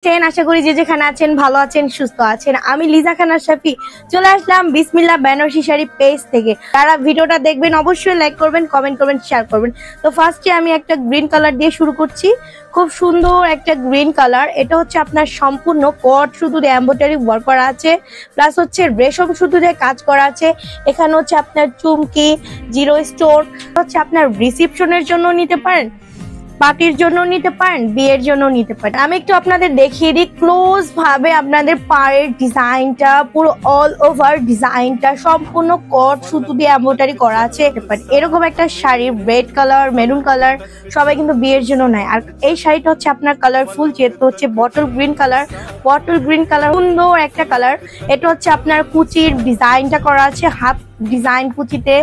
আশা করি যে যেখানে আছেন ভালো আছেন সুস্থ আছেন। আমি লিজা খান আশরাফি চলে আসলাম বিসমিল্লাহ বেনারসি শাড়ি পেজ থেকে। যারা ভিডিওটা দেখবেন অবশ্যই লাইক করবেন, কমেন্ট করবেন, শেয়ার করবেন। তো ফার্স্টে আমি একটা গ্রিন কালার দিয়ে শুরু করছি। খুব সুন্দর একটা গ্রিন কালার। এটা হচ্ছে আপনার সম্পূর্ণ কট শুধু এমব্রয়ডারি ওয়ার্ক করা আছে, প্লাস হচ্ছে রেশম শুধু দিয়ে কাজ করা আছে। এখানে হচ্ছে আপনার চুমকি, জিরো স্টোন হচ্ছে আপনার রিসেপশনের জন্য নিতে পারেন, পার্টির জন্য নিতে পারেন, বিয়ের জন্য নিতে পারেন। আমি একটু আপনাদের দেখিয়ে দিই ক্লোজ ভাবে। আপনাদের পায়ের ডিজাইনটা পুরো অল ওভার ডিজাইনটা সম্পূর্ণ কট সুতো দিয়ে এমব্রয়ডারি করা আছে। এরকম একটা sari red colour, maroon colour সবাই কিন্তু বিয়ের জন্য নেয়। আর এই শাড়িটা হচ্ছে আপনার কালারফুল, যেহেতু হচ্ছে বটল গ্রিন কালার, সুন্দর একটা কালার। এটা হচ্ছে আপনার কুচির ডিজাইনটা করা আছে, হাফ ডিজাইন কুচিতে।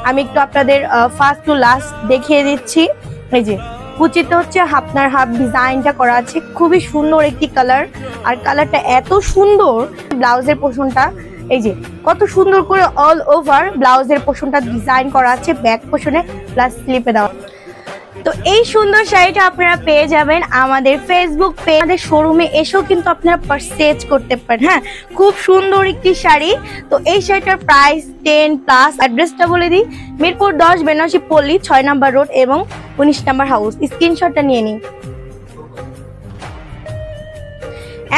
আমি একটু আপনাদের ফার্স্ট টু লাস্ট দেখিয়ে দিচ্ছি। এই যে কুচিতে হচ্ছে আপনার হাফ ডিজাইনটা করা আছে, খুবই সুন্দর একটি কালার। আর কালারটা এত সুন্দর, ব্লাউজের পোর্শনটা এই যে কত সুন্দর করে অল ওভার ব্লাউজের পোর্শনটা ডিজাইন করা আছে, ব্যাক পোর্শনে প্লাস স্লিপে দেওয়া। তো এই সুন্দর শাড়িটা আপনারা পেয়ে যাবেন আমাদের ফেসবুক পেজ, আমাদের শোরুমে এসেও কিন্তু আপনারা পারচেজ করতে পারেন। হ্যাঁ, খুব সুন্দর একটি শাড়ি। তো এই শাড়িটার প্রাইস 10+। অ্যাড্রেসটা বলে দিই, মিরপুর 10 বেনারসি পল্লী 6 নম্বর রোড এবং 19 নম্বর হাউস। স্ক্রিনশটটা নিয়ে নিন।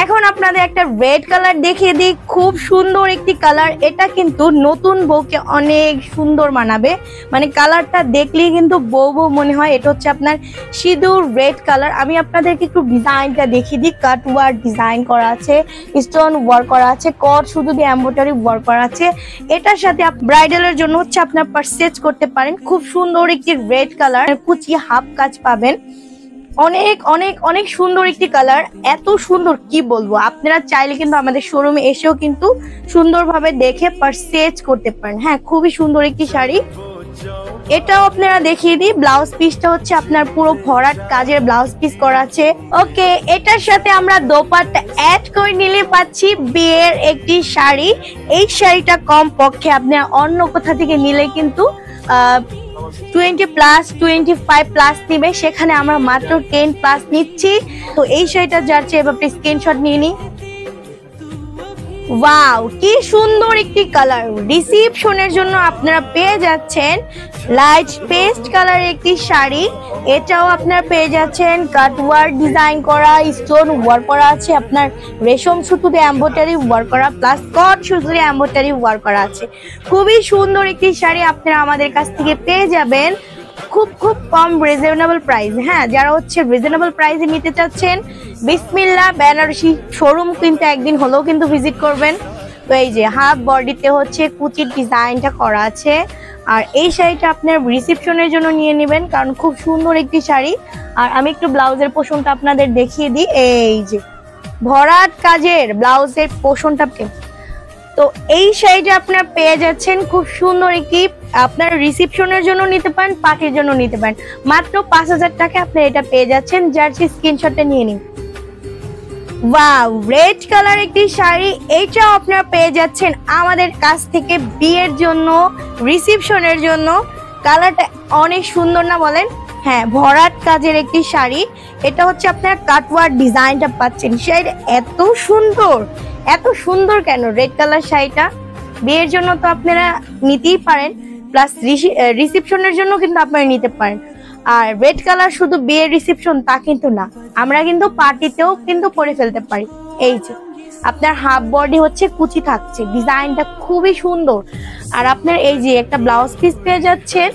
এখন আপনাদের একটা রেড কালার দেখিয়ে দিই, খুব সুন্দর একটি কালার। এটা কিন্তু নতুন বউকে অনেক সুন্দর মানাবে, মানে কালারটা দেখলেই কিন্তু বউ বউ মনে হয়। এটা হচ্ছে আপনার সিঁদুর রেড কালার। আমি আপনাদেরকে একটু ডিজাইনটা দেখিয়ে দিই। কাট ওয়ার্ক ডিজাইন করা আছে, স্টোন ওয়ার্ক করা আছে, কট শুধু দিয়ে এমব্রয়ডারি ওয়ার্ক করা আছে। এটার সাথে ব্রাইডালের জন্য হচ্ছে আপনার পারচেজ করতে পারেন। খুব সুন্দর একটি রেড কালার, কুচি হাফ কাজ পাবেন। অনেক অনেক অনেক সুন্দর একটি কালার, এত সুন্দর কি বলবো। আপনারা চাইলে কিন্তু আমাদের শোরুমে এসেও কিন্তু সুন্দরভাবে দেখে পারচেজ করতে পারেন। হ্যাঁ, খুবই সুন্দর একটি শাড়ি। এটাও আপনারা দেখিয়ে দিই। ব্লাউজ পিসটা হচ্ছে আপনার পুরো ভরাট কাজের ব্লাউজ পিস করা আছে। ওকে, এটার সাথে আমরা দোপাট্টা অ্যাড করে নিলে পাচ্ছি বিয়ের একটি শাড়ি। এই শাড়িটা কম পক্ষে আপনারা অন্য কোথা থেকে নিলে কিন্তু 20+, 25+ নিবে, সেখানে আমরা মাত্র 10+ নিচ্ছি। তো এই শাড়িটা যার চেয়ে এবার স্ক্রিনশট নিয়ে নিই। ওয়াও, কি সুন্দর একটি কালার। রিসেপশনের জন্য আপনারা পেয়ে যাচ্ছেন লাইট পেস্ট কালার একটি শাড়ি। এটাও আপনারা পেয়ে যাচ্ছেন কাট ওয়ার্ক ডিজাইন করা, স্টোন ওয়ার্ক করা আছে, আপনার রেশম সুতো দিয়ে এমব্রয়ডারি ওয়ার্ক করা, প্লাস কট সুতো দিয়ে এমব্রয়ডারি ওয়ার্ক করা আছে। খুবই সুন্দর একটি শাড়ি আপনারা আমাদের কাছ থেকে পেয়ে যাবেন খুব খুব কম রিজনেবল প্রাইস। হ্যাঁ, যারা হচ্ছে রিজনেবল প্রাইসে নিতে চাচ্ছেন, বিসমিল্লাহ বেনারসি শোরুম কিন্তু একদিন হলেও কিন্তু ভিজিট করবেন। তো এই যে হাফ বডিতে হচ্ছে কুচির ডিজাইনটা করা আছে। আর এই শাড়িটা আপনার রিসেপশনের জন্য নিয়ে নেবেন, কারণ খুব সুন্দর একটি শাড়ি। আর আমি একটু ব্লাউজের পোর্শনটা আপনাদের দেখিয়ে দিই। এই যে ভরাট কাজের ব্লাউজের পোর্শনটা। তো এই শাড়িটা আপনারা পেয়ে যাচ্ছেন খুব সুন্দর একটি, আপনার রিসেপশনের জন্য নিতে পারেন, পার্টির জন্য নিতে পারেন। মাত্র 5000 টাকা আপনি এটা পেয়ে যাচ্ছেন। যার স্ক্রিনশটটা নিয়ে নিন। ওয়াও, রেড কালার একটি শাড়ি। এইটাও আপনারা পেয়ে যাচ্ছেন আমাদের কাছ থেকে বিয়ের জন্য, রিসেপশনের জন্য। কালারটা অনেক সুন্দর না বলেন? হ্যাঁ, ভরাট কাজের একটি শাড়ি। এটা হচ্ছে আপনার কাটওয়ার্ক ডিজাইনটা পাচ্ছেন। শাড়িটা এত সুন্দর, এত সুন্দর কেন? রেড কালার শাড়িটা বিয়ের জন্য তো আপনারা নিতেই পারেন, প্লাস রিসেপশনের জন্য কিন্তু আপনারা নিতে পারেন। আর রেড কালার শুধু বিয়ের রিসেপশন তা কিন্তু না, আমরা কিন্তু পার্টিতেও কিন্তু পরে ফেলতে পারি। এই যে আপনার হাফ বডি হচ্ছে কুচি থাকছে, ডিজাইনটা খুবই সুন্দর। আর আপনার এই যে একটা ব্লাউজ পিস পেয়ে যাচ্ছেন,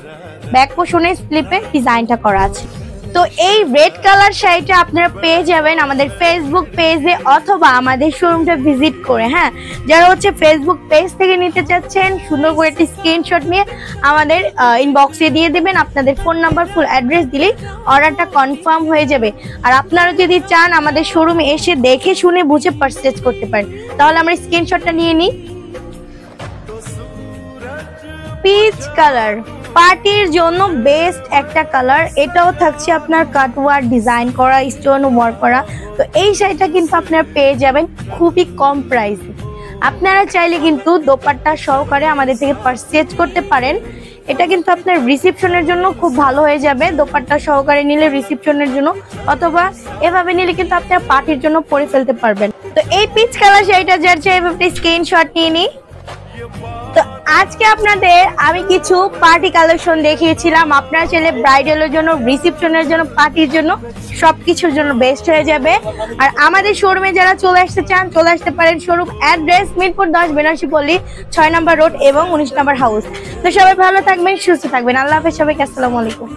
ব্যাক পোর্শনে স্লিপে ডিজাইনটা করা আছে। তো এই রেড কালার শাড়িটা আপনারা পেয়ে যাবেন আমাদের ফেসবুক পেজে অথবা আমাদের শোরুমটা ভিজিট করে। হ্যাঁ, যারা হচ্ছে ফেসবুক পেজ থেকে নিতে চাচ্ছেন, সুন্দর করে একটি স্ক্রিনশট নিয়ে আমাদের ইনবক্সে দিয়ে দেবেন। আপনাদের ফোন নাম্বার, ফুল অ্যাড্রেস দিলেই অর্ডারটা কনফার্ম হয়ে যাবে। আর আপনারা যদি চান আমাদের শোরুমে এসে দেখে শুনে বুঝে পারচেজ করতে পারেন, তাহলে আমরা স্ক্রিনশটটা নিয়ে নিই। পিচ কালার, পার্টির জন্য বেস্ট একটা কালার। এটাও থাকছে আপনার কাটওয়ার্ক ডিজাইন করা, স্টোন ওয়ার্ক করা। তো এই শাড়িটা কিন্তু আপনারা পেয়ে যাবেন খুবই কম প্রাইসে। আপনারা চাইলে কিন্তু দোপাট্টা সহকারে আমাদের থেকে পারচেজ করতে পারেন। এটা কিন্তু আপনার রিসেপশনের জন্য খুব ভালো হয়ে যাবে, দোপাট্টা সহকারে নিলে রিসেপশনের জন্য, অথবা এভাবে নিলে কিন্তু আপনার পার্টির জন্য পরে ফেলতে পারবেন। তো এই পিচ কালার শাড়িটা যার চাই আপনি স্ক্রিনশট নিয়ে নিই। তো আজকে আপনাদের আমি কিছু পার্টি কালেকশন দেখিয়েছিলাম, আপনারা চাইলে ব্রাইডালের জন্য, রিসেপশনের জন্য, পার্টির জন্য, সবকিছুর জন্য বেস্ট হয়ে যাবে। আর আমাদের শোরুমে যারা চলে আসতে চান চলে আসতে পারেন। শোরুম অ্যাড্রেস মিরপুর 10 বেনারসি পল্লী 6 নম্বর রোড এবং 19 নম্বর হাউস। তো সবাই ভালো থাকবেন, সুস্থ থাকবেন, আল্লাহ হাফেজ সবাইকে, আসসালামু আলাইকুম।